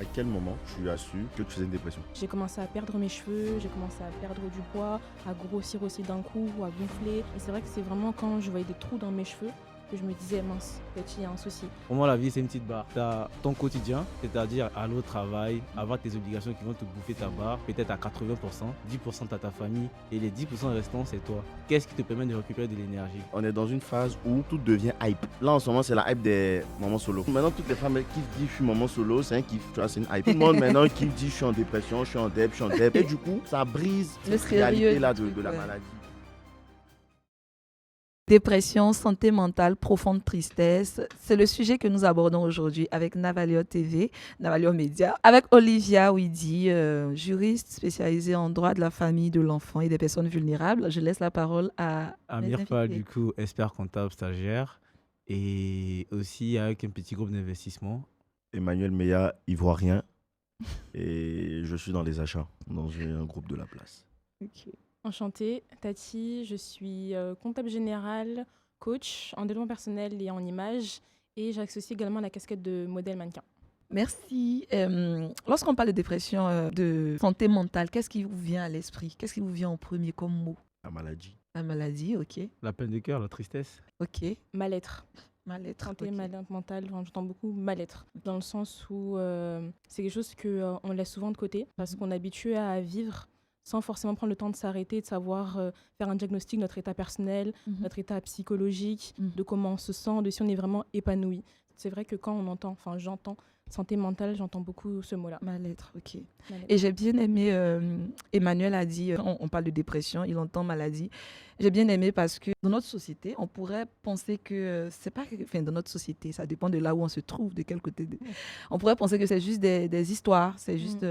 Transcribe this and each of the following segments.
À quel moment tu as su que tu faisais une dépression? J'ai commencé à perdre mes cheveux, j'ai commencé à perdre du poids, à grossir aussi d'un coup, à gonfler. Et c'est vrai que c'est vraiment quand je voyais des trous dans mes cheveux que je me disais, mince, peut-être il y a un souci. Pour moi, la vie, c'est une petite barre. Tu as ton quotidien, c'est-à-dire aller au travail, avoir tes obligations qui vont te bouffer ta barre, peut-être à 80%, 10% à ta famille, et les 10% restants, c'est toi. Qu'est-ce qui te permet de récupérer de l'énergie? On est dans une phase où tout devient hype. Là, en ce moment, c'est la hype des mamans solo. Maintenant, toutes les femmes qui disent je suis maman solo, c'est un kiff, tu vois, c'est une hype. Tout le monde maintenant qui dit je suis en dépression, je suis en dep, je suis en dep. Et du coup, ça brise Le cette réalité-là sérieux du de la truc, ouais. maladie. Dépression, santé mentale, profonde tristesse. C'est le sujet que nous abordons aujourd'hui avec Navalio TV, Navalio Média, avec Olivia Ouidi, juriste spécialisée en droit de la famille, de l'enfant et des personnes vulnérables. Je laisse la parole à mes Amir Fall, invités. du coup, expert comptable stagiaire, et aussi avec un petit groupe d'investissement. Emmanuel Meya, ivoirien. Et je suis dans les achats, dans un groupe de la place. Enchantée, Tati, je suis comptable général, coach en développement personnel et en image. Et j'associe également la casquette de modèle mannequin. Merci. Lorsqu'on parle de dépression, de santé mentale, qu'est-ce qui vous vient à l'esprit? Qu'est-ce qui vous vient en premier comme mot? La maladie. La maladie, ok. La peine de cœur, la tristesse. Ok. Mal-être. Mal-être. Santé, ok. mal-être mentale, enfin, j'entends beaucoup mal-être. Dans le sens où c'est quelque chose qu'on laisse souvent de côté parce qu'on est habitué à vivre sans forcément prendre le temps de s'arrêter, de savoir faire un diagnostic de notre état personnel, Mhm. notre état psychologique, Mhm. de comment on se sent, de si on est vraiment épanoui. C'est vrai que quand on entend, enfin j'entends santé mentale, j'entends beaucoup ce mot-là. Mal-être, ok. Mal-être. Et j'ai bien aimé, Emmanuel a dit, on parle de dépression, il entend maladie. J'ai bien aimé parce que dans notre société, on pourrait penser que c'est pas, enfin dans notre société, ça dépend de là où on se trouve, de quel côté. On pourrait penser que c'est juste des histoires, c'est juste.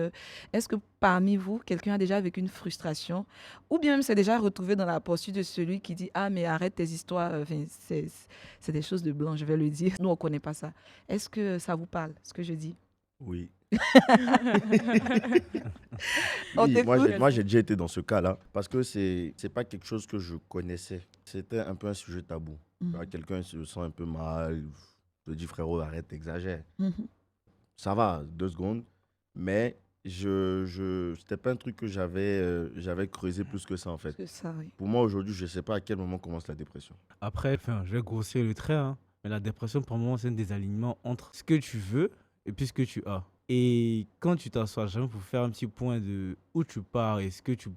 Est-ce que parmi vous, quelqu'un a déjà vécu une frustration, ou bien même s'est déjà retrouvé dans la posture de celui qui dit ah mais arrête tes histoires, enfin c'est des choses de blanc, je vais le dire. Nous on connaît pas ça. Est-ce que ça vous parle, ce que je dis? Oui. On Oui, t'écoute. moi, j'ai déjà été dans ce cas-là parce que c'est pas quelque chose que je connaissais. C'était un peu un sujet tabou. Tu vois, quelqu'un se sent un peu mal, je dis frérot, arrête, t'exagères. Mhm. Ça va, 2 secondes, mais c'était pas un truc que j'avais creusé plus que ça en fait. C'est ça, oui. Pour moi aujourd'hui, je sais pas à quel moment commence la dépression. Après, je vais grossir le trait, hein, mais la dépression, pour moi, c'est un désalignement entre ce que tu veux et puis ce que tu as. Et quand tu t'assois jamais pour faire un petit point de où tu pars et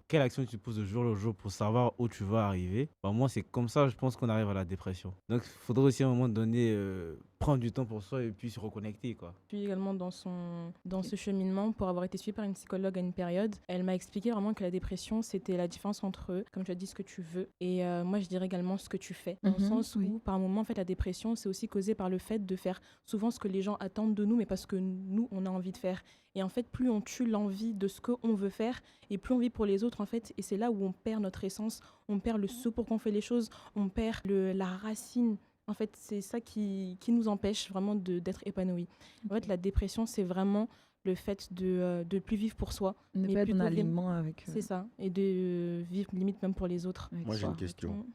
quelle action tu poses de jour le jour pour savoir où tu vas arriver, bah moi, c'est comme ça, je pense qu'on arrive à la dépression. Donc, il faudrait aussi à un moment donné prendre du temps pour soi et puis se reconnecter, quoi. Je suis également dans ce cheminement pour avoir été suivie par une psychologue à une période. Elle m'a expliqué vraiment que la dépression, c'était la différence entre, comme tu as dit, ce que tu veux et moi, je dirais également ce que tu fais. Dans le sens oui. où, par moment, en fait, la dépression, c'est aussi causé par le fait de faire souvent ce que les gens attendent de nous, mais parce que nous, on a envie de faire. Et en fait, plus on tue l'envie de ce qu'on veut faire et plus on vit pour les autres, en fait. Et c'est là où on perd notre essence, on perd le ce pourquoi on fait les choses, on perd la racine. En fait, c'est ça qui nous empêche vraiment d'être épanoui. En fait, la dépression, c'est vraiment le fait de ne plus vivre pour soi. Ne mais pas être en plutôt alignement avec. C'est ça. Et de vivre limite même pour les autres. avec Moi j'ai soi. une question.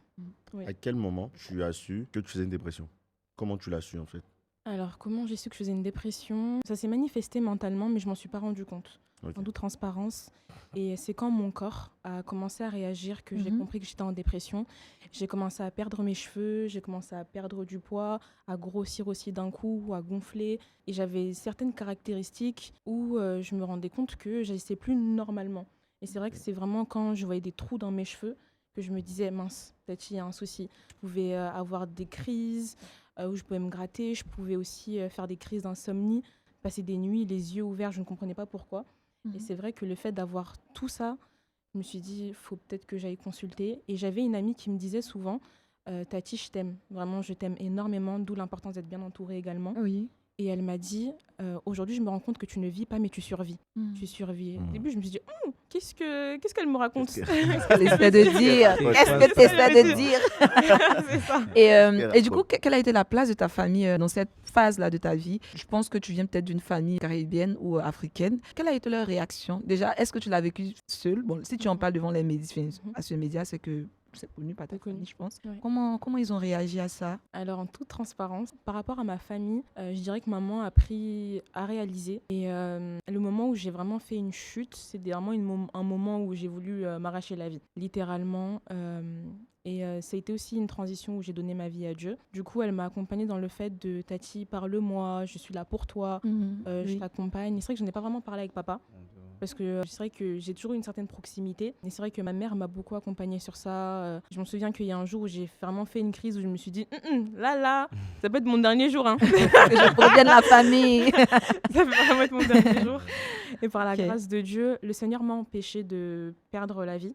Oui. À quel moment tu as su que tu faisais une dépression? Comment tu l'as su en fait? Alors, comment j'ai su que je faisais une dépression? Ça s'est manifesté mentalement, mais je m'en suis pas rendu compte. Ok. En toute transparence. Et c'est quand mon corps a commencé à réagir que j'ai compris que j'étais en dépression. J'ai commencé à perdre mes cheveux, j'ai commencé à perdre du poids, à grossir aussi d'un coup, à gonfler. Et j'avais certaines caractéristiques où je me rendais compte que j'agissais plus normalement. Et c'est vrai que c'est vraiment quand je voyais des trous dans mes cheveux que je me disais, mince, peut-être il y a un souci. Je pouvais avoir des crises où je pouvais me gratter. Je pouvais aussi faire des crises d'insomnie, passer des nuits, les yeux ouverts, je ne comprenais pas pourquoi. Et c'est vrai que le fait d'avoir tout ça, je me suis dit, il faut peut-être que j'aille consulter. Et j'avais une amie qui me disait souvent, Tati, je t'aime. Vraiment, je t'aime énormément, d'où l'importance d'être bien entourée également. Oui. Et elle m'a dit, aujourd'hui, je me rends compte que tu ne vis pas, mais tu survis. Tu survis. Au début, je me suis dit, qu'est-ce qu'elle me raconte? Elle essaie de dire. Qu'est-ce que tu essaies de dire? C'est ça. Et du coup, quelle a été la place de ta famille dans cette phase-là de ta vie? Je pense que tu viens peut-être d'une famille caribéenne ou africaine. Quelle a été leur réaction? Déjà, est-ce que tu l'as vécu seule? Bon, si tu en parles devant les médias, à ce média, c'est que c'est connu par ta C'est connu. famille, je pense. Ouais. Comment ils ont réagi à ça? Alors, en toute transparence, par rapport à ma famille, je dirais que maman a réalisé. Et le moment où j'ai vraiment fait une chute, c'était vraiment un moment où j'ai voulu m'arracher la vie, littéralement. Ça a été aussi une transition où j'ai donné ma vie à Dieu. Du coup, elle m'a accompagnée dans le fait de Tati, parle-moi, je suis là pour toi, je Oui. t'accompagne. Et c'est vrai que je n'ai pas vraiment parlé avec papa. Parce que c'est vrai que j'ai toujours eu une certaine proximité. Et c'est vrai que ma mère m'a beaucoup accompagnée sur ça. Je me souviens qu'il y a un jour où j'ai vraiment fait une crise où je me suis dit, là, ça peut être mon dernier jour. Hein. Que je provienne de la famille. Ça peut vraiment être mon dernier jour. Et par la Ok. grâce de Dieu, le Seigneur m'a empêché de perdre la vie.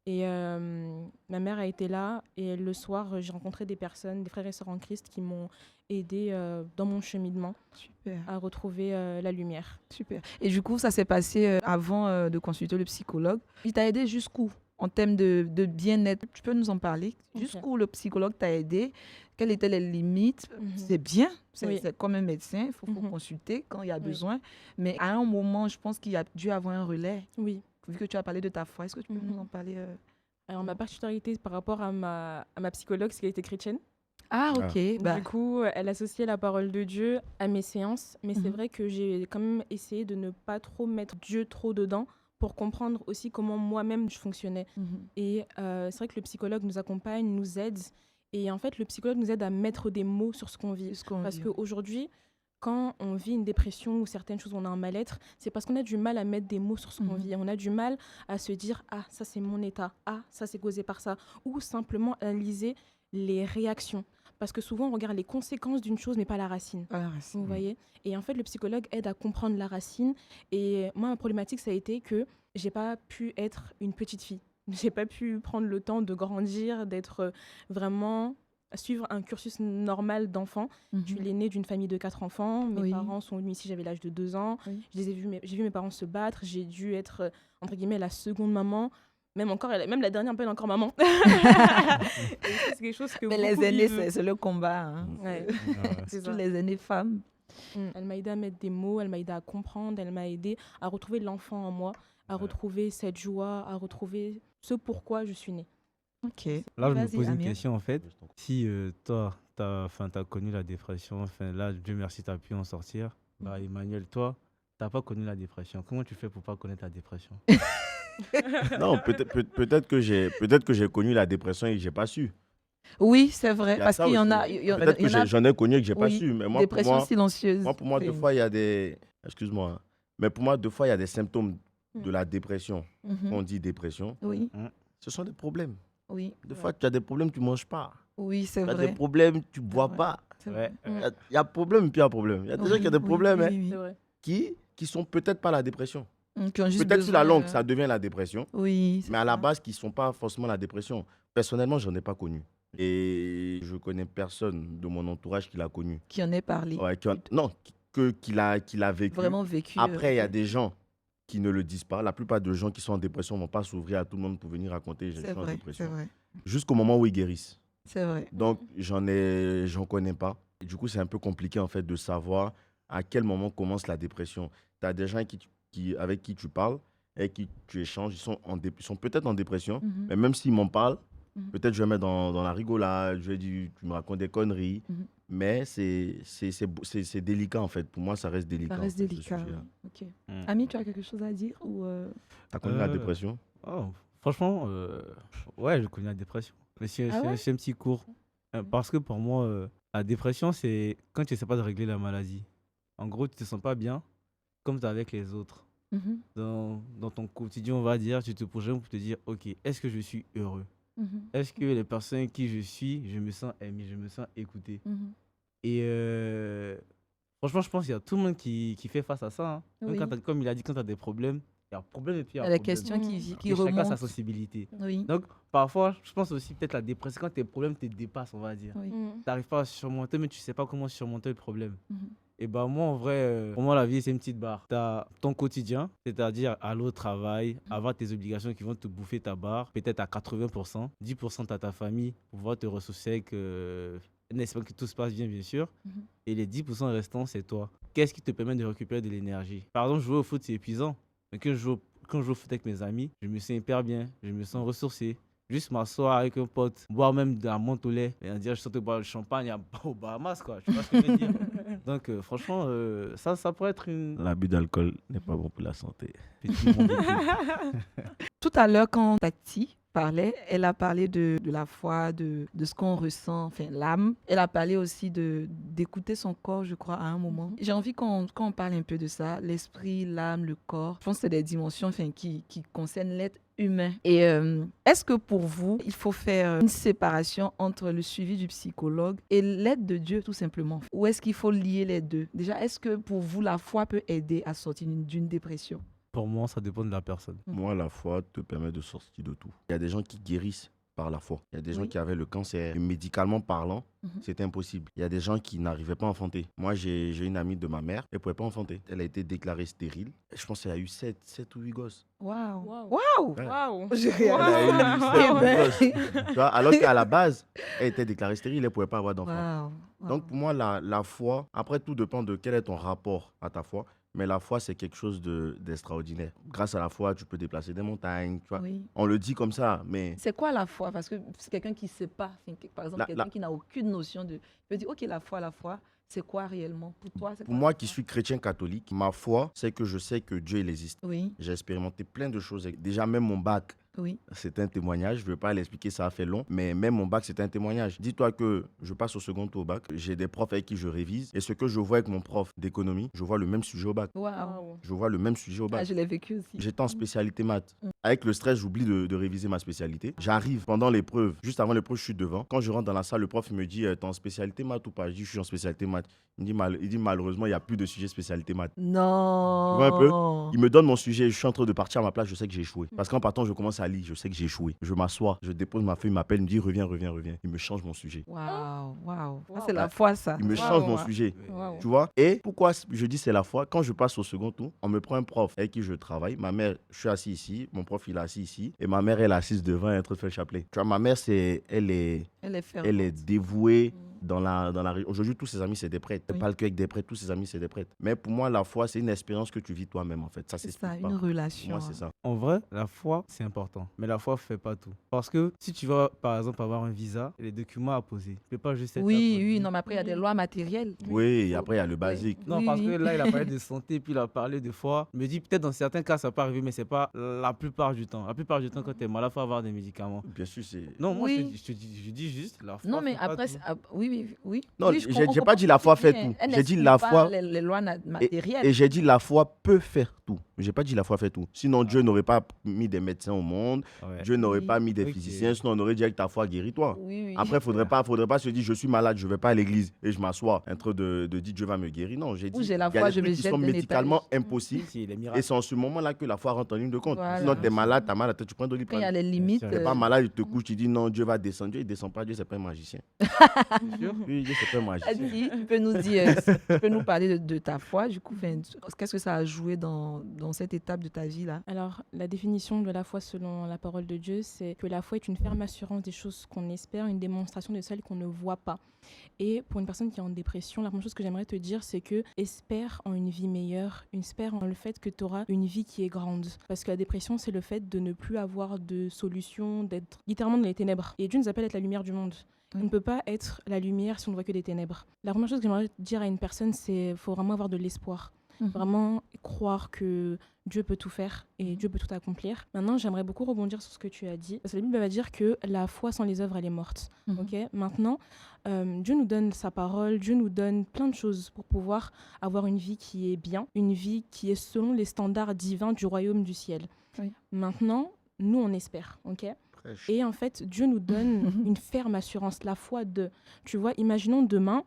Et ma mère a été là. Et le soir, j'ai rencontré des personnes, des frères et sœurs en Christ qui m'ont aidée dans mon cheminement Super, à retrouver la lumière. super. Et du coup, ça s'est passé avant de consulter le psychologue. Il t'a aidé jusqu'où en termes de bien-être? Tu peux nous en parler? Ok. Jusqu'où le psychologue t'a aidé? Quelles étaient les limites? C'est bien, Oui. c'est comme un médecin, il faut consulter quand il y a Oui. besoin. Mais à un moment, je pense qu'il y a dû avoir un relais. Oui. Vu que tu as parlé de ta foi, est-ce que tu peux nous en parler? Alors, ma particularité par rapport à ma psychologue, c'est qu'elle était chrétienne. Ah, ok. Bah, Du coup, elle associait la parole de Dieu à mes séances. Mais c'est Mhm. vrai que j'ai quand même essayé de ne pas trop mettre Dieu trop dedans pour comprendre aussi comment moi-même je fonctionnais. Et c'est vrai que le psychologue nous accompagne, nous aide. Et en fait, le psychologue nous aide à mettre des mots sur ce qu'on vit. Parce qu'aujourd'hui, quand on vit une dépression ou certaines choses, on a un mal-être, c'est parce qu'on a du mal à mettre des mots sur ce qu'on vit. On a du mal à se dire « Ah, ça c'est mon état. Ah, ça c'est causé par ça. » Ou simplement analyser les réactions. Parce que souvent, on regarde les conséquences d'une chose, mais pas la racine. Vous voyez? Et en fait, le psychologue aide à comprendre la racine. Et moi, ma problématique, ça a été que j'ai pas pu être une petite fille. J'ai pas pu prendre le temps de grandir, d'être vraiment suivre un cursus normal d'enfant. Je suis l'aînée d'une famille de 4 enfants. Mes parents sont venus ici, j'avais l'âge de 2 ans. J'ai vu mes parents se battre. J'ai dû être, entre guillemets, la seconde maman. Même la dernière m'appelle encore maman. Et c'est quelque chose que Mais beaucoup les aînés, vivent. c'est le combat. Hein. Ouais, c'est Surtout ça. les aînées femmes. Elle m'a aidé à mettre des mots, elle m'a aidé à comprendre, elle m'a aidé à retrouver l'enfant en moi, à retrouver cette joie, à retrouver ce pourquoi je suis née. Ok. Là, je me Vas-y, pose une Amir. question en fait. Si toi, tu as connu la dépression, là, Dieu merci, tu as pu en sortir. Bah, Emmanuel, toi, tu n'as pas connu la dépression. Comment tu fais pour pas connaître la dépression? Non, peut-être que j'ai connu la dépression et que j'ai pas su. Oui, c'est vrai. Il y a Parce ça qu'il y en aussi. a. Peut-être que j'en ai connu et que j'ai pas oui, su. Mais moi, pour dépression moi, silencieuse. pour moi, deux fois, il y a des. Excuse-moi. Hein. Mais pour moi, deux fois, il y a des symptômes de la dépression. Quand on dit dépression, Oui, ce sont des problèmes. oui. Des fois, tu as des problèmes, tu manges pas. Oui, c'est Tu as vrai. des problèmes, tu bois vrai. pas. C'est vrai. Il y a problème et puis il y a problème. Il y a des gens qui ont des Oui, problèmes oui, hein, oui, C'est vrai. qui sont peut-être pas la dépression. Qui ont juste Peut-être sur la besoin, longue, ça devient la dépression. Oui. c'est Mais à la ça. base, qui ne sont pas forcément la dépression. Personnellement, je n'en ai pas connu. Et je connais personne de mon entourage qui l'a connu. Qui en est parlé. Ouais, qu'il a vécu. Vraiment vécu. Après, il y a des gens qui ne le disent pas. La plupart des gens qui sont en dépression ne vont pas s'ouvrir à tout le monde pour venir raconter je C'est suis en vrai, c'est dépression. vrai. Jusqu'au moment où ils guérissent. C'est vrai. Donc, j'en connais pas. Et du coup, c'est un peu compliqué en fait de savoir à quel moment commence la dépression. Tu as des gens avec qui tu parles, avec qui tu échanges, ils sont peut-être en dépression, mais même s'ils m'en parlent, peut-être je vais mettre dans la rigolade, je vais dire, tu me racontes des conneries, mais c'est délicat en fait. Pour moi, ça reste délicat. Ça reste en fait, ce délicat. sujet-là. Ok. Ami, tu as quelque chose à dire ou T'as connu la dépression? Oh, franchement, ouais, je connais la dépression. Mais Ah ouais? c'est un petit cours. Parce que pour moi, la dépression, c'est quand tu ne sais pas de régler la maladie. En gros, tu ne te sens pas bien comme tu es avec les autres. Dans ton quotidien, on va dire, tu te poses pour te dire, ok, est-ce que je suis heureux? Est-ce que les personnes qui je suis, je me sens aimé, je me sens écouté? Et franchement, je pense qu'il y a tout le monde qui fait face à ça. Hein. Oui. Comme il a dit, quand tu as des problèmes, il y a problème et puis il y a la problème. question qui Et chacun a sa remonte. sensibilité. Oui. Donc, parfois, je pense aussi peut-être la dépression, quand tes problèmes te dépassent, on va dire. Oui. Tu n'arrives pas à surmonter, mais tu ne sais pas comment surmonter le problème. Et bah moi, en vrai, pour moi, la vie, c'est une petite barre. Tu as ton quotidien, c'est-à-dire aller au travail, avoir tes obligations qui vont te bouffer ta barre, peut-être à 80%. 10% tu as ta famille pour pouvoir te ressourcer avec, en espérant que tout se passe bien sûr. Et les 10% restants, c'est toi. Qu'est-ce qui te permet de récupérer de l'énergie? Par exemple, jouer au foot, c'est épuisant. Mais quand je joue au foot avec mes amis, je me sens hyper bien, je me sens ressourcé. juste m'asseoir avec un pote, boire même de la menthe au lait et dire je saute boire le champagne aux Bahamas, quoi. Tu vois ce que je veux dire? Donc, franchement, ça pourrait être une. L'abus d'alcool n'est pas bon pour la santé. Petit monde. Tout à l'heure, quand Tati parlait, elle a parlé de la foi, de ce qu'on ressent, enfin l'âme. Elle a parlé aussi d'écouter son corps, je crois, à un moment. J'ai envie qu'on parle un peu de ça, l'esprit, l'âme, le corps. Je pense que c'est des dimensions enfin, qui concernent l'être humain. Et est-ce que pour vous, il faut faire une séparation entre le suivi du psychologue et l'aide de Dieu, tout simplement? Ou est-ce qu'il faut lier les deux? Déjà, est-ce que pour vous, la foi peut aider à sortir d'une dépression? Pour moi, ça dépend de la personne. Moi, la foi te permet de sortir de tout. Il y a des gens qui guérissent par la foi. Il y a des gens qui avaient le cancer. Et médicalement parlant, c'était impossible. Il y a des gens qui n'arrivaient pas à enfanter. Moi, j'ai une amie de ma mère, elle ne pouvait pas enfanter. Elle a été déclarée stérile. Et je pense qu'elle a eu 7 ou 8 gosses. Waouh! Waouh. Waouh! Ouais. Waouh. J'ai Elle a eu réalisé. 7 ou 8 gosses. Tu vois, alors qu'à la base, elle était déclarée stérile, elle ne pouvait pas avoir d'enfant. Waouh! Donc pour moi, la foi, après tout dépend de quel est ton rapport à ta foi. Mais la foi, c'est quelque chose d'extraordinaire. Grâce à la foi, tu peux déplacer des montagnes. Tu vois. Oui. On le dit comme ça, mais C'est quoi la foi? Parce que c'est quelqu'un qui ne sait pas. Enfin, par exemple, quelqu'un qui n'a aucune notion de. Je dis, ok, la foi, c'est quoi réellement? Pour toi, c'est pour quoi moi la qui foi? suis chrétien catholique, ma foi, c'est que je sais que Dieu il existe. Oui, J'ai expérimenté plein de choses. Déjà, même mon bac, oui. c'est un témoignage. Je ne vais pas l'expliquer, ça a fait long. Mais même mon bac, c'est un témoignage. Dis-toi que je passe au second tour au bac. J'ai des profs avec qui je révise. Et ce que je vois avec mon prof d'économie, je vois le même sujet au bac. Waouh! Waouh. Je vois le même sujet au Ah, bac. je l'ai vécu aussi. J'étais en spécialité maths. Avec le stress, j'oublie de réviser ma spécialité. J'arrive pendant l'épreuve. Juste avant l'épreuve, je suis devant. Quand je rentre dans la salle, le prof il me dit t'es en spécialité maths ou pas? Je dis je suis en spécialité maths. Il dit malheureusement, il n'y a plus de sujet spécialité maths. Non! Tu vois un peu? Il me donne mon sujet, je suis en train de partir à ma place, je sais que j'ai échoué. Parce qu'en partant, je commence à lire, je sais que j'ai échoué. Je m'assois, je dépose ma feuille, il m'appelle, il me dit reviens. Il me change mon sujet. Waouh! Waouh! Ah, Waouh. c'est la foi, ça. Il me Waouh. change mon sujet. Waouh. Tu vois? Et pourquoi je dis c'est la foi? Quand je passe au second tour, on me prend un prof avec qui je travaille. Ma mère, je suis assis ici, mon prof il est assis ici, et ma mère elle est assise devant et en train de faire le chapelet. Tu vois, ma mère elle est Elle est dévouée dans la Aujourd'hui, tous ses amis, c'est des prêtres. Oui. Pas qu'avec des prêtres, tous ses amis, c'est des prêtres. Mais pour moi, la foi, c'est une expérience que tu vis toi-même, en fait. Ça C'est s'explique ça, pas. une Pour relation. moi, c'est ça. En vrai, la foi, c'est important. Mais la foi ne fait pas tout. Parce que si tu vas, par exemple, avoir un visa, il y a des documents à poser. Tu peux pas juste être là Oui, pour oui, dire- non, mais après, il y a des lois matérielles. Oui, et Faut- après, il y a le basique. Non, Oui, parce oui. que là, il a parlé de santé, puis il a parlé de foi. Je me dis, peut-être dans certains cas, ça peut arriver, mais c'est pas la plupart du temps. La plupart du temps, quand tu es malade, il faut avoir des médicaments. Bien sûr, c'est... Non, moi, Oui. je dis juste, la foi Non, mais fait pas après, tout. oui. Non, Oui, j'ai on pas comprend dit la ce que foi tu fait dis, tout. elle J'ai dit n'exclut la pas foi... les lois matérielles. Et j'ai dit la foi peut faire tout. J'ai pas dit la foi fait tout. Sinon, Dieu n'aurait pas mis des médecins au monde. Ouais. Dieu n'aurait Oui. pas mis des Ok. physiciens. Sinon, on aurait dit avec ta foi, guéris-toi. Oui, oui. Après, faudrait pas se dire je suis malade, je vais pas à l'église et je m'assois en train de dire Dieu va me guérir. Non, j'ai dit Ou j'ai la il y a foi, des je me trucs qui jette sont d'un médicalement étage. impossibles. Si, les Et miracles. c'est en ce moment-là que la foi rentre en ligne de compte. Voilà. Sinon, t'es malade, t'as mal à la tête, tu prends de Quand il y a l'iprane. les limites. sûr. T'es pas malade, il te couche, tu dis non, Dieu va descendre. Dieu, il descend pas, Dieu, c'est pas un magicien. Sûr. Oui, Dieu, c'est pas un magicien. Adi, tu peux nous dire, tu peux nous parler de ta foi, du coup, enfin, qu'est-ce que ça a joué dans cette étape de ta vie là? Alors, la définition de la foi selon la parole de Dieu, c'est que la foi est une ferme assurance des choses qu'on espère, une démonstration de celles qu'on ne voit pas. Et pour une personne qui est en dépression, la première chose que j'aimerais te dire, c'est que espère en une vie meilleure, espère en le fait que tu auras une vie qui est grande. Parce que la dépression, c'est le fait de ne plus avoir de solution, d'être littéralement dans les ténèbres. Et Dieu nous appelle à être la lumière du monde. On ne peut pas être la lumière si on ne voit que des ténèbres. La première chose que j'aimerais dire à une personne, c'est qu'il faut vraiment avoir de l'espoir. Vraiment croire que Dieu peut tout faire et Dieu peut tout accomplir. Maintenant, j'aimerais beaucoup rebondir sur ce que tu as dit. Parce que la Bible va dire que la foi sans les œuvres, elle est morte. Ok. Maintenant, Dieu nous donne sa parole, Dieu nous donne plein de choses pour pouvoir avoir une vie qui est bien, une vie qui est selon les standards divins du royaume du ciel. Oui. Maintenant, nous, on espère. Ok. Et en fait, Dieu nous donne une ferme assurance, la foi de... Tu vois, imaginons demain,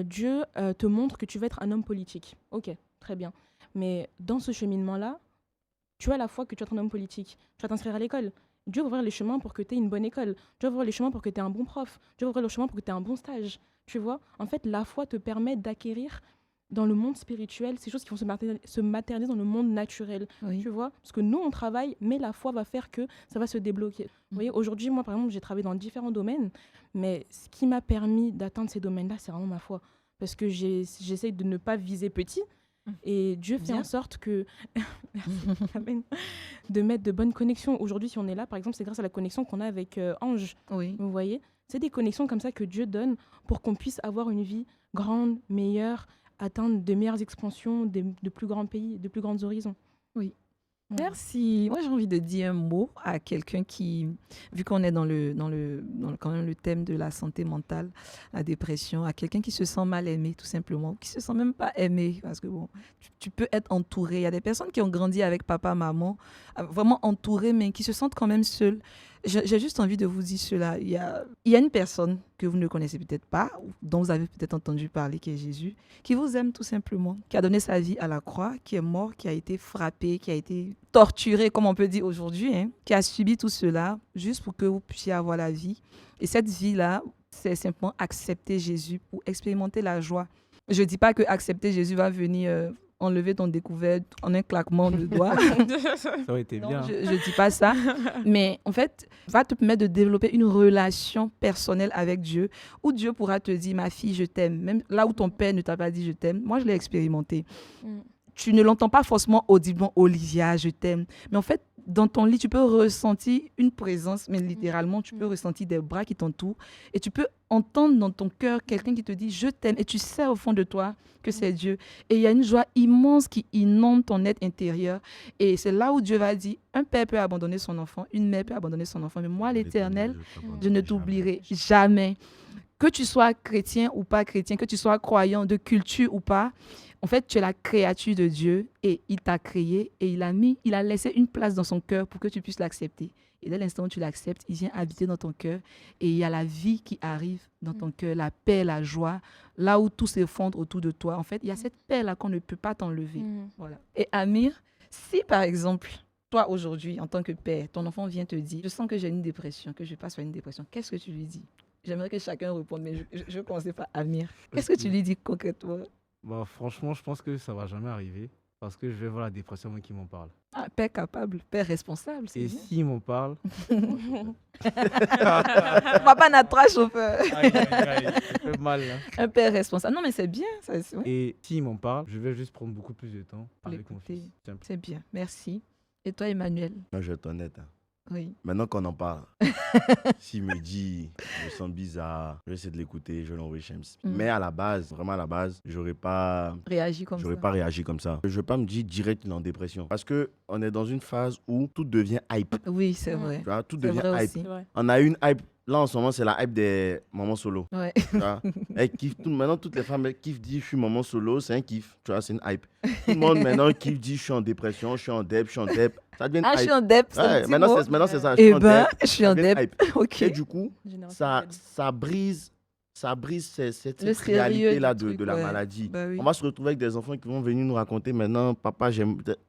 Dieu te montre que tu veux être un homme politique. Ok, très bien. Mais dans ce cheminement-là, tu as la foi que tu vas être un homme politique. Tu vas t'inscrire à l'école. Dieu va ouvrir les chemins pour que tu aies une bonne école. Dieu va ouvrir les chemins pour que tu aies un bon prof. Dieu va ouvrir les chemins pour que tu aies un bon stage. Tu vois, en fait, la foi te permet d'acquérir dans le monde spirituel ces choses qui vont se matérialiser dans le monde naturel. Oui. Tu vois, parce que nous, on travaille, mais la foi va faire que ça va se débloquer. Vous voyez, aujourd'hui, moi, par exemple, j'ai travaillé dans différents domaines, mais ce qui m'a permis d'atteindre ces domaines-là, c'est vraiment ma foi. Parce que j'essaye de ne pas viser petit, et Dieu fait Bien. en sorte que Amen. De mettre de bonnes connexions. Aujourd'hui, si on est là, par exemple, c'est grâce à la connexion qu'on a avec Ange. Oui. Vous voyez, c'est des connexions comme ça que Dieu donne pour qu'on puisse avoir une vie grande, meilleure, atteindre de meilleures expansions, de plus grands pays, de plus grands horizons. Oui. Voilà. Merci. Moi, j'ai envie de dire un mot à quelqu'un qui, vu qu'on est dans quand même le thème de la santé mentale, la dépression, à quelqu'un qui se sent mal aimé, tout simplement, qui se sent même pas aimé, parce que bon, tu peux être entouré. Il y a des personnes qui ont grandi avec papa, maman, vraiment entourées, mais qui se sentent quand même seules. J'ai juste envie de vous dire cela. Il y a une personne que vous ne connaissez peut-être pas, ou dont vous avez peut-être entendu parler, qui est Jésus, qui vous aime tout simplement, qui a donné sa vie à la croix, qui est mort, qui a été frappé, qui a été torturé, comme on peut dire aujourd'hui, hein, qui a subi tout cela juste pour que vous puissiez avoir la vie. Et cette vie-là, c'est simplement accepter Jésus pour expérimenter la joie. Je ne dis pas que accepter Jésus va venir enlever ton découverte en un claquement de doigts. Ça aurait été Non, bien. je ne dis pas ça. Mais en fait, va te permettre de développer une relation personnelle avec Dieu, où Dieu pourra te dire, ma fille, je t'aime. Même là où ton père ne t'a pas dit je t'aime, moi, je l'ai expérimenté. Tu ne l'entends pas forcément audiblement, Olivia, je t'aime. Mais en fait, dans ton lit, tu peux ressentir une présence, mais littéralement, tu peux ressentir des bras qui t'entourent et tu peux entendre dans ton cœur quelqu'un qui te dit je t'aime et tu sais au fond de toi que c'est Dieu. Et il y a une joie immense qui inonde ton être intérieur. Et c'est là où Dieu va dire un père peut abandonner son enfant, une mère peut abandonner son enfant, mais moi, l'Éternel, je ne t'oublierai jamais. Que tu sois chrétien ou pas chrétien, que tu sois croyant de culture ou pas, en fait, tu es la créature de Dieu et il t'a créé et il a laissé une place dans son cœur pour que tu puisses l'accepter. Et dès l'instant où tu l'acceptes, il vient habiter dans ton cœur et il y a la vie qui arrive dans ton cœur, la paix, la joie, là où tout s'effondre autour de toi. En fait, il y a cette paix-là qu'on ne peut pas t'enlever. Voilà. Et Amir, si par exemple, toi aujourd'hui, en tant que père, ton enfant vient te dire, je sens que j'ai une dépression, que je passe par une dépression, qu'est-ce que tu lui dis? J'aimerais que chacun réponde, mais je vais commencer par Amir. Qu'est-ce que tu lui dis concrètement? Bah, franchement, je pense que ça va jamais arriver parce que je vais voir la dépression avant qu'il m'en parle. Ah, père capable, père responsable, c'est Et bien. s'il m'en parle, Papa n'a trois chauffeurs. aïe, aïe, aïe, ça fait mal là. Un père responsable. Non, mais c'est bien. Ça, c'est, ouais. Et s'il m'en parle, je vais juste prendre beaucoup plus de temps Pour avec mon l'écouter. fils. Simple. C'est bien. Merci. Et toi, Emmanuel? Moi, je vais être honnête. Oui. Maintenant qu'on en parle, s'il me dit, je me sens bizarre, je vais essayer de l'écouter, je vais l'envoyer chez MC. Mais à la base, vraiment à la base, j'aurais pas Réagis comme ça. pas réagi comme ça. Je vais pas me dire direct qu'il est en dépression. Parce que on est dans une phase où tout devient hype. Oui, c'est vrai. Tu vois, tout C'est devient vrai hype. aussi. C'est vrai. On a une hype. Là, en ce moment, c'est la hype des mamans solo. Ouais. Tu vois. Elles kiffent maintenant, toutes les femmes elles kiffent dire je suis maman solo, c'est un kiff. Tu vois, c'est une hype. Tout le monde maintenant kiffe dire je suis en dépression, je suis en dep, je suis en dep. Ça devient une Ah, je hype. suis en dep. c'est un Ouais, petit maintenant, mot. c'est ça. Je suis Eh en ben, dep. je suis en Ça devient dep. hype. Ok. Et du coup, Génération Z. ça brise cette Le sérieux réalité-là du truc, de la ouais. maladie. Bah oui. On va se retrouver avec des enfants qui vont venir nous raconter maintenant, papa, je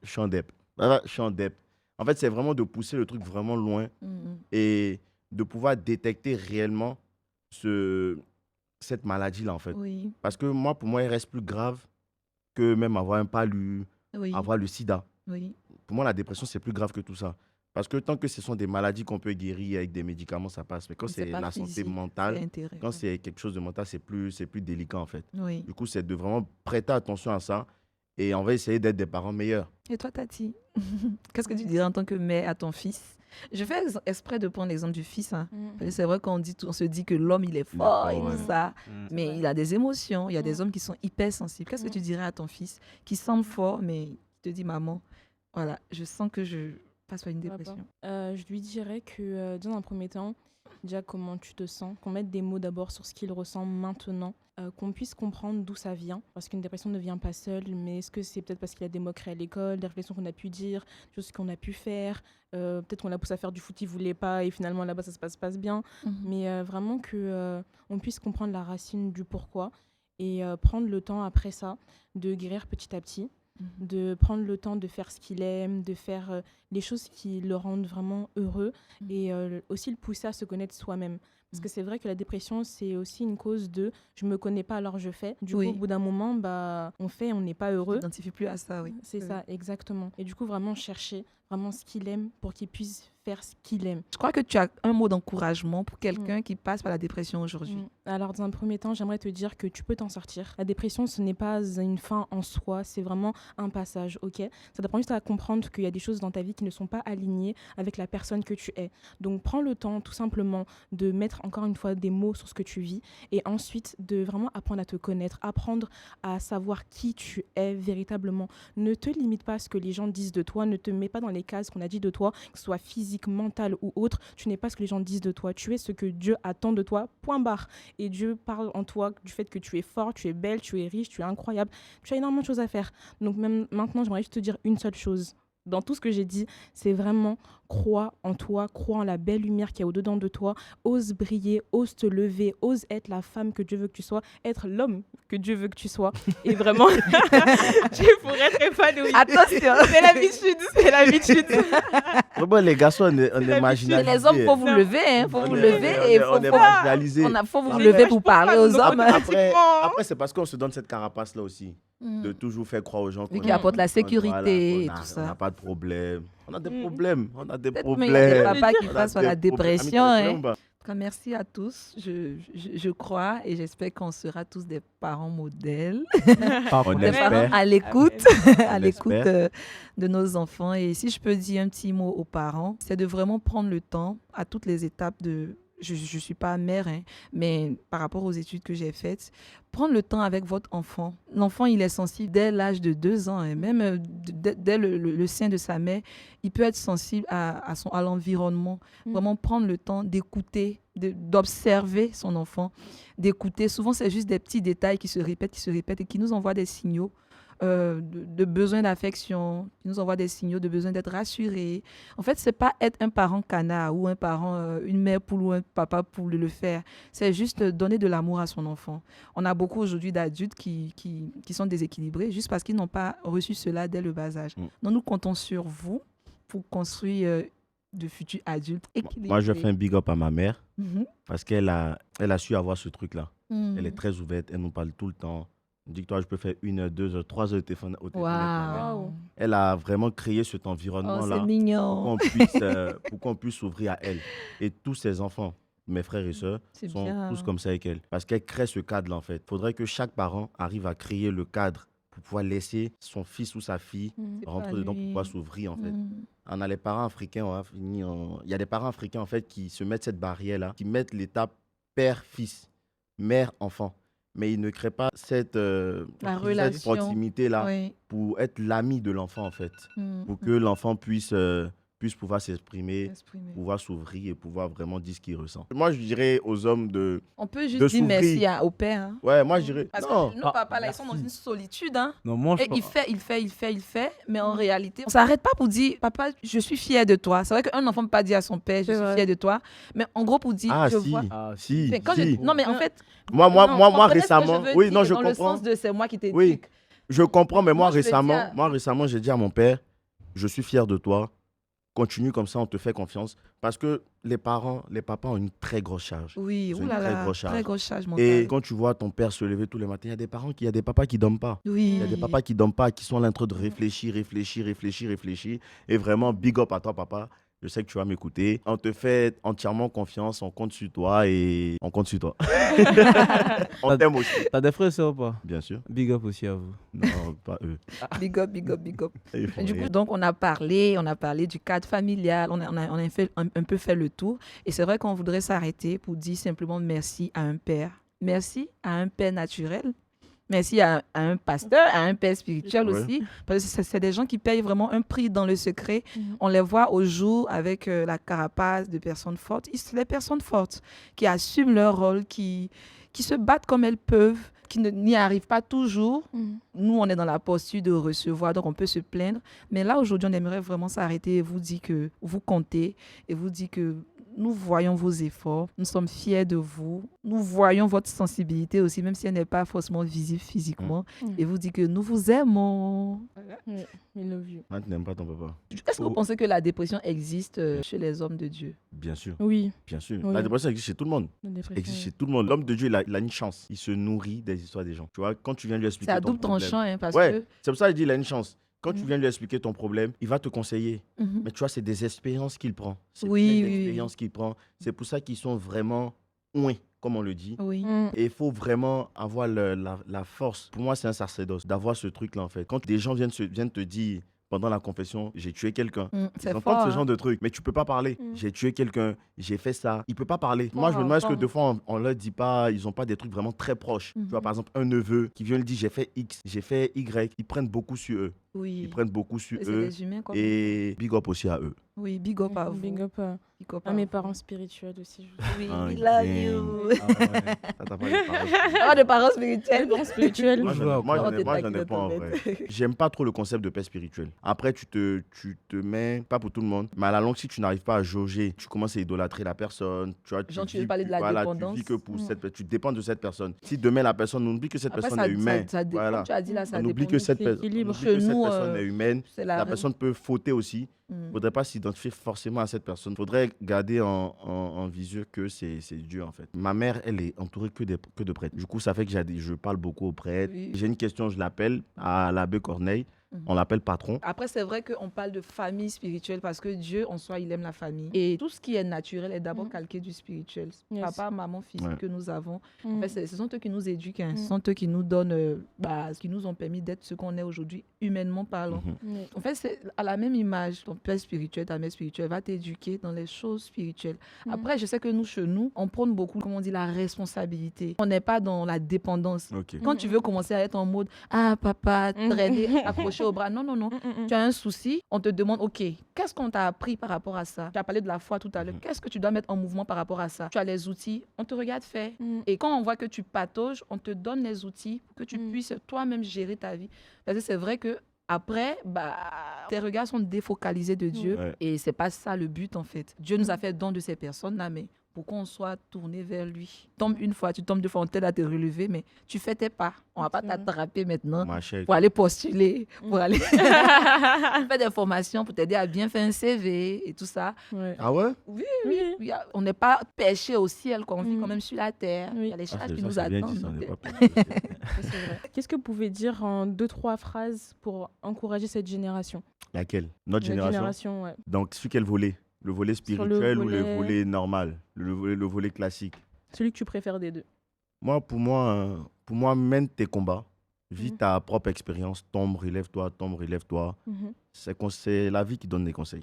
suis en dep. Papa, je suis en dep. En fait, c'est vraiment de pousser le truc vraiment loin Mhm. et de pouvoir détecter réellement cette maladie-là, en fait. Oui. Parce que moi, pour moi, il reste plus grave que même avoir un palu, Oui. avoir le sida. Oui. Pour moi, la dépression, c'est plus grave que tout ça. Parce que tant que ce sont des maladies qu'on peut guérir avec des médicaments, ça passe. Mais quand Mais c'est pas la santé physique, mentale, c'est intérêt, quand ouais. c'est quelque chose de mental, c'est plus délicat, en fait. Oui. Du coup, c'est de vraiment prêter attention à ça et on va essayer d'être des parents meilleurs. Et toi, Tati, qu'est-ce que tu dirais en tant que mère à ton fils? Je fais exprès de prendre l'exemple du fils. Hein. Parce que c'est vrai qu'on on se dit que l'homme, il est fort et fort, tout ouais. ça. Mm. Mais vrai. il a des émotions. Il y a des hommes qui sont hyper sensibles. Qu'est-ce que tu dirais à ton fils qui semble fort, mais qui te dit, maman, voilà, je sens que je passe par une Ça va pas. dépression. Je lui dirais que dans un premier temps, déjà comment tu te sens, qu'on mette des mots d'abord sur ce qu'il ressent maintenant, qu'on puisse comprendre d'où ça vient, parce qu'une dépression ne vient pas seule, mais est-ce que c'est peut-être parce qu'il a des moqueries à l'école, des réflexions qu'on a pu dire, des choses qu'on a pu faire, peut-être qu'on l'a poussé à faire du foot, il voulait pas, et finalement là-bas ça se passe bien, mais vraiment que on puisse comprendre la racine du pourquoi, et prendre le temps après ça de guérir petit à petit, de prendre le temps de faire ce qu'il aime, de faire les choses qui le rendent vraiment heureux et aussi le pousser à se connaître soi-même. Parce que c'est vrai que la dépression, c'est aussi une cause de je me connais pas alors je fais. Du Oui. coup, au bout d'un moment, on fait, on n'est pas Je heureux. m'identifie plus à ça, oui. C'est ça, exactement. Et du coup, vraiment chercher vraiment ce qu'il aime pour qu'il puisse faire ce qu'il aime. Je crois que tu as un mot d'encouragement pour quelqu'un qui passe par la dépression aujourd'hui. Alors, dans un premier temps, j'aimerais te dire que tu peux t'en sortir. La dépression, ce n'est pas une fin en soi, c'est vraiment un passage, ok? Ça t'apprend juste à comprendre qu'il y a des choses dans ta vie qui ne sont pas alignées avec la personne que tu es. Donc, prends le temps, tout simplement, de mettre encore une fois des mots sur ce que tu vis et ensuite de vraiment apprendre à te connaître, apprendre à savoir qui tu es véritablement. Ne te limite pas à ce que les gens disent de toi, ne te mets pas dans les cases qu'on a dit de toi, que ce soit physique, mental ou autre. Tu n'es pas ce que les gens disent de toi. Tu es ce que Dieu attend de toi, point barre. Et Dieu parle en toi du fait que tu es fort, tu es belle, tu es riche, tu es incroyable. Tu as énormément de choses à faire. Donc même maintenant, j'aimerais juste te dire une seule chose. Dans tout ce que j'ai dit, c'est vraiment crois en toi, crois en la belle lumière qu'il y a au-dedans de toi, ose briller, ose te lever, ose être la femme que Dieu veut que tu sois, être l'homme que Dieu veut que tu sois. Et vraiment, tu pourrais être épanoui. Attention, C'est l'habitude. Vraiment, les garçons, on est marginalisés. Mais les hommes, il faut vous lever, hein, faut vous lever et on est marginalisés. faut vous lever pour parler aux hommes. Après, c'est parce qu'on se donne cette carapace-là aussi, de toujours faire croire aux gens Lui qui apporte la sécurité et tout ça. On n'a pas de problème. On a des problèmes. On a des Peut-être mais il y a des problèmes. papas qui passent par la dépression. Hein. Bah. Merci à tous. Je crois et j'espère qu'on sera tous des parents modèles. On Des parents espère. à l'écoute, à On l'écoute espère. de nos enfants. Et si je peux dire un petit mot aux parents, c'est de vraiment prendre le temps à toutes les étapes de... Je ne suis pas mère, hein, mais par rapport aux études que j'ai faites, prendre le temps avec votre enfant. L'enfant, il est sensible dès l'âge de 2 ans, et même dès le sein de sa mère, il peut être sensible à l'environnement. Vraiment prendre le temps d'écouter, d'observer son enfant, d'écouter. Souvent, c'est juste des petits détails qui se répètent et qui nous envoient des signaux de besoin d'affection, qui nous envoie des signaux de besoin d'être rassuré. En fait, c'est pas être un parent canard ou un parent, une mère poule ou un papa pour le faire. C'est juste donner de l'amour à son enfant. On a beaucoup aujourd'hui d'adultes qui sont déséquilibrés juste parce qu'ils n'ont pas reçu cela dès le bas âge. Donc, nous comptons sur vous pour construire de futurs adultes équilibrés. Moi, je fais un big up à ma mère parce qu'elle a su avoir ce truc-là. Elle est très ouverte, elle nous parle tout le temps. Dis-toi, je peux faire 1 heure, 2 heures, 3 heures au téléphone avec ma mère. Wow. Elle a vraiment créé cet environnement-là C'est mignon. pour qu'on puisse s'ouvrir à elle. Et tous ses enfants, mes frères et sœurs, C'est sont bien. tous comme ça avec elle. Parce qu'elle crée ce cadre-là, en fait. Il faudrait que chaque parent arrive à créer le cadre pour pouvoir laisser son fils ou sa fille rentrer dedans pour pouvoir s'ouvrir, en fait. On a les parents africains, il y a des parents africains, en fait, qui se mettent cette barrière-là, qui mettent l'étape père-fils, mère-enfant. Mais ils ne créent pas cette proximité-là pour être l'ami de l'enfant, en fait. Pour que l'enfant puisse pouvoir s'exprimer, pouvoir s'ouvrir et pouvoir vraiment dire ce qu'il ressent. Moi, je dirais aux hommes de On peut juste dire merci au père. Hein. Ouais, moi, je dirais... Parce non. que nos papas, là, ils sont dans une solitude. Hein. Non, moi, Et il fait. Mais en réalité, on ne s'arrête pas pour dire, papa, je suis fier de toi. C'est vrai qu'un enfant ne peut pas dire à son père, je suis fier de toi. Mais en gros, pour dire, je vois... si. Non, mais en fait... Moi récemment... Oui, non, je comprends. Dans le sens de c'est moi qui t'ai dit. Oui, je comprends, mais moi récemment, j'ai dit à mon père, je suis fier de toi. Continue comme ça, on te fait confiance. Parce que les papas ont une très grosse charge. Oui, très grosse charge mentale. Et quand tu vois ton père se lever tous les matins, il y a des papas qui ne dorment pas. Oui. Il y a des papas qui ne dorment pas, qui sont là en train de réfléchir. Et vraiment, big up à toi, papa. Je sais que tu vas m'écouter. On te fait entièrement confiance, on compte sur toi et on compte sur toi. On t'aime aussi. T'as des frères et sœurs ou pas? Bien sûr. Big up aussi à vous. Non, pas eux. Big up. Du coup, donc, on a parlé du cadre familial, on a fait, un peu fait le tour. Et c'est vrai qu'on voudrait s'arrêter pour dire simplement merci à un père. Merci à un père naturel. Merci à un pasteur, à un père spirituel aussi. Parce que c'est des gens qui payent vraiment un prix dans le secret. On les voit au jour avec la carapace de personnes fortes. C'est des personnes fortes qui assument leur rôle, qui se battent comme elles peuvent, qui n'y arrivent pas toujours. Nous, on est dans la posture de recevoir, donc on peut se plaindre. Mais là, aujourd'hui, on aimerait vraiment s'arrêter et vous dire que vous comptez et vous dire que nous voyons vos efforts, nous sommes fiers de vous, nous voyons votre sensibilité aussi, même si elle n'est pas forcément visible physiquement, et vous dit que nous vous aimons. Oui, we love you. Ah, tu n'aimes pas ton papa. Est-ce que vous pensez que la dépression existe chez les hommes de Dieu? Bien sûr. Oui, Bien sûr. Oui. La dépression existe chez tout le monde. la dépression. Existe chez tout le monde. L'homme de Dieu, il a une chance. Il se nourrit des histoires des gens. Tu vois, quand tu viens lui expliquer C'est à ton double problème. tranchant, hein, parce Ouais, que... c'est pour ça qu'il dit il a une chance. Quand tu viens lui expliquer ton problème, il va te conseiller. Mhm. Mais tu vois, c'est des expériences qu'il prend. C'est Oui, plein oui, d'expériences qu'il prend. C'est pour ça qu'ils sont vraiment ouins, comme on le dit. Oui. Et il faut vraiment avoir la force. Pour moi, c'est un sacerdoce d'avoir ce truc-là, en fait. Quand des gens viennent te dire, pendant la confession, j'ai tué quelqu'un. C'est Ils entendent fort, ce hein. genre de trucs, mais tu peux pas parler. J'ai tué quelqu'un, j'ai fait ça. Il peut pas parler. Moi, je me demande est-ce que fort. deux fois, on leur dit pas, ils ont pas des trucs vraiment très proches. Tu vois, par exemple, un neveu qui vient lui dire j'ai fait X, j'ai fait Y. Ils prennent beaucoup sur eux. Oui. Ils prennent beaucoup sur Et c'est eux. des humains comme Et big up aussi à eux. Oui, big up à vous. Big up Big up à mes vous. parents spirituels aussi. Oui, Ah, we love gang. you. Ah ouais. Ça, t'as pas les paroles. Oh, des parents spirituels. Parents spirituels. Moi, Bonjour. j'en ai pas en vrai. J'aime pas trop le concept de paix spirituelle. Après, tu te mets, pas pour tout le monde, mais à la longue, si tu n'arrives pas à jauger, tu commences à idolâtrer la personne. Tu vois, Genre, tu veux vis- parler de la voilà, dépendance. Tu vis que pour tu dépends de cette personne. Si demain la personne, on oublie que cette Après, personne ça, est humaine. ça dépend. Voilà. Tu as dit là, ça On dépend. oublie que cette l'équilibre. personne est humaine. C'est La personne peut fauter aussi. Il ne faudrait pas s'identifier forcément à cette personne. Il faudrait garder en visu que c'est Dieu, en fait. Ma mère, elle est entourée que de prêtres. Du coup, ça fait que je parle beaucoup aux prêtres. Oui. J'ai une question, je l'appelle à l'abbé Corneille. On l'appelle patron. Après, c'est vrai qu'on parle de famille spirituelle parce que Dieu, en soi, il aime la famille. Et tout ce qui est naturel est d'abord calqué du spirituel. Yes. Papa, maman, fils Ouais. que nous avons. Mm. En fait, ce sont eux qui nous éduquent. Ce sont eux qui nous donnent, qui nous ont permis d'être ce qu'on est aujourd'hui, humainement parlant. Mhm. Oui. En fait, c'est à la même image. Ton père spirituel, ta mère spirituelle va t'éduquer dans les choses spirituelles. Après, je sais que nous, chez nous, on prône beaucoup, comment on dit, la responsabilité. On n'est pas dans la dépendance. Ok. Quand tu veux commencer à être en mode « Ah, papa, traîner, accroché au bras », non, non, non. Tu as un souci, on te demande « Ok, qu'est-ce qu'on t'a appris par rapport à ça ?» Tu as parlé de la foi tout à l'heure. Qu'est-ce que tu dois mettre en mouvement par rapport à ça? Tu as les outils, on te regarde faire. Et quand on voit que tu patauges, on te donne les outils pour que tu puisses toi-même gérer ta vie. Parce que c'est vrai que après, tes regards sont défocalisés de Dieu Ouais. et c'est pas ça le but en fait. Dieu nous a fait don de ces personnes-là, mais pour qu'on soit tourné vers lui. Tombe une fois, tu tombes deux fois, on t'aide à te relever, mais tu fais tes pas. On va pas t'attraper maintenant Ma chère. pour aller postuler, pour aller faire des formations pour t'aider à bien faire un CV et tout ça. Ouais. Ah ouais? Oui. Oui, on n'est pas pêché au ciel, qu'on vit quand même sur la terre. Oui. Il y a les Ah, charges c'est qui ça, nous c'est bien attendent. dit, ça, on donc, n'est pas C'est vrai. Qu'est-ce que vous pouvez dire en 2-3 phrases pour encourager cette génération? Laquelle? Notre Notre génération? ouais. Donc, sur quel volet? Le volet Sur le spirituel ou le volet- volet normal? Le volet classique? Celui que tu préfères des deux. Pour moi, mène tes combats. Vis ta propre expérience. Tombe, relève-toi. Mhm. C'est la vie qui donne des conseils.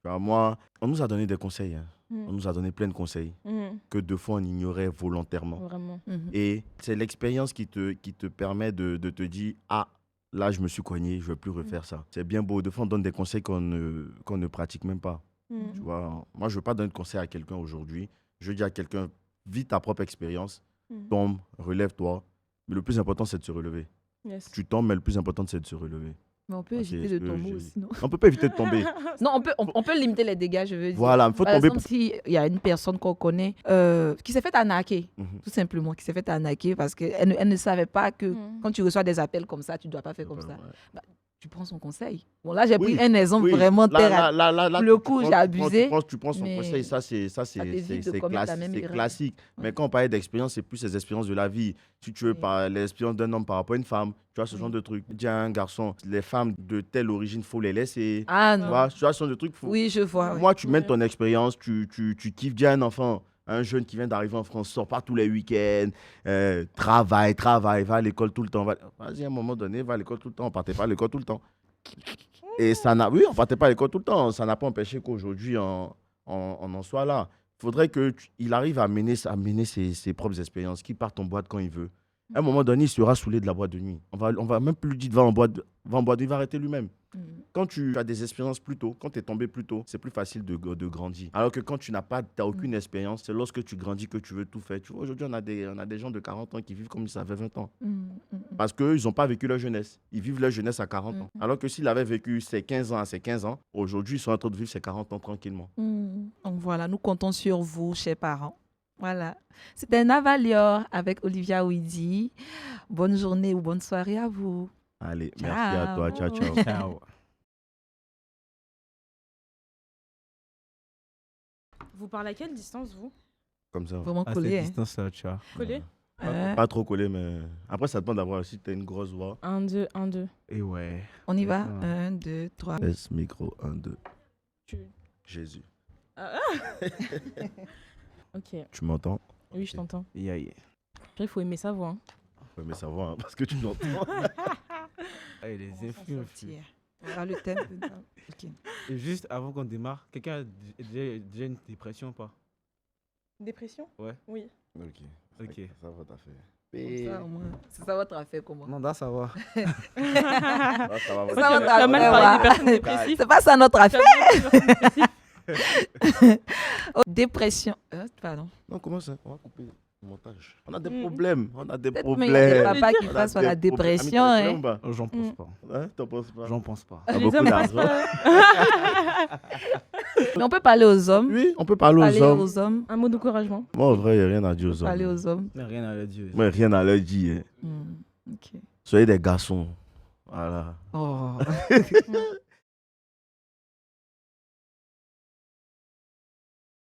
Tu vois, moi, on nous a donné des conseils. Hein. Mhm. On nous a donné plein de conseils Mhm. que deux fois on ignorait volontairement. Vraiment. Et c'est l'expérience qui te permet de te dire ah, là, je me suis cogné, je ne veux plus refaire ça. C'est bien beau. Des fois, on donne des conseils qu'on ne pratique même pas. Mhm. Tu vois, moi, je ne veux pas donner de conseil à quelqu'un aujourd'hui. Je veux dire à quelqu'un, vis ta propre expérience, tombe, relève-toi. Mais le plus important, c'est de se relever. Yes. Tu tombes, mais le plus important, c'est de se relever. Mais on peut Ah, éviter c'est de ce que tomber j'ai- aussi, non? On ne peut pas éviter de tomber. Non, on peut limiter les dégâts, je veux dire. Voilà, il faut Par tomber. exemple, s'il y a une personne qu'on connaît qui s'est fait arnaquer, tout simplement, qui s'est fait arnaquer parce qu'elle ne savait pas que quand tu reçois des appels comme ça, tu ne dois pas faire comme ça. Bah, tu prends son conseil. Bon, là, j'ai Oui, pris un exemple oui. vraiment Là, terre à là, le tu coup, prends- j'ai abusé, Tu prends son mais conseil, ça c'est t'évite de commettre la même erreur. classique. Ouais. Mais quand on parle d'expérience, c'est plus les expériences de la vie. Si tu veux Oui. par l'expérience d'un homme par rapport à une femme, tu vois ce genre de trucs. Dis à un garçon, les femmes de telle origine, faut les laisser. Ah Tu non. vois ce genre de trucs. Oui, je vois. ouais. Moi, tu mènes ton expérience, tu kiffes. Dis à un enfant, un jeune qui vient d'arriver en France, sort pas tous les week-ends, travaille, va à l'école tout le temps. Vas-y, à un moment donné, va à l'école tout le temps. On partait pas à l'école tout le temps. Et oui, on partait pas à l'école tout le temps. Ça n'a pas empêché qu'aujourd'hui, on en soit là. Il faudrait qu'il arrive à mener ses propres expériences, qu'il parte en boîte quand il veut. À un moment donné, il sera saoulé de la boîte de nuit. On va même plus lui dire va en boîte de nuit, il va arrêter lui-même. quand tu as des expériences plus tôt, quand tu es tombé plus tôt, c'est plus facile de grandir. Alors que quand tu n'as aucune expérience, c'est lorsque tu grandis que tu veux tout faire. Tu vois, aujourd'hui, on a des gens de 40 ans qui vivent comme si ça avait 20 ans. Parce qu'ils n'ont pas vécu leur jeunesse. Ils vivent leur jeunesse à 40 ans. Alors que s'ils avaient vécu ses 15 ans à ses 15 ans, aujourd'hui, ils sont en train de vivre ses 40 ans tranquillement. Donc voilà, nous comptons sur vous, chers parents. Voilà. C'était Navalior avec Olivia Ouidi. Bonne journée ou bonne soirée à vous. Allez, Ciao. merci à toi. Ciao, ciao. Ciao. Vous parlez à quelle distance, vous? Comme ça. Vraiment À cette collé. Hein. distance-là, tu vois. Collé? Pas trop collé, mais après, ça dépend d'avoir si tu as une grosse voix. 1, 2, 1, 2. Et ouais. On y va. Ah. 1, 2, 3. Baisse micro, 1, 2. Tu... Jésus. Ok. Tu m'entends? Oui, je t'entends. Yeah, yeah. Après, il faut aimer sa voix. Hein. Ouais, mais ça va, hein, parce que tu m'entends. Ah, et les On va s'en influx. sortir. Voilà le thème. Ok. Et juste avant qu'on démarre, quelqu'un a déjà une dépression ou pas? Dépression? Ouais. Oui. Ok. Ok. Ça va, t'as fait. Comme ça, au moins. C'est ça votre affaire, comment? Non, là, ça va. Ah, ça va, Ça vas-y. va, Tu as mal ouais, parlé ouais. des personnes dépressives. C'est pas ça notre Tu as affaire. mal parlé des personnes dépressives. Oh, dépression. Pardon. Non, comment ça? On va couper le montage. On a des problèmes. On a des Peut-être mais il y a des problèmes. papas qui On a passent par des la problèmes. dépression. Ami, t'as des Hein. problèmes ou J'en pense pas. pas? Hein? T'en penses pas? J'en pense pas. T'as Les beaucoup hommes passent d'argent. pas. Mais on peut parler aux hommes. Oui, on peut parler Parler aux hommes. aux hommes. Un mot d'encouragement. Moi, en vrai, il n'y a rien à dire aux hommes. Parler aux hommes. Mais rien à le dire. Moi, rien à leur dire. Ok. Soyez des garçons. Voilà. Oh.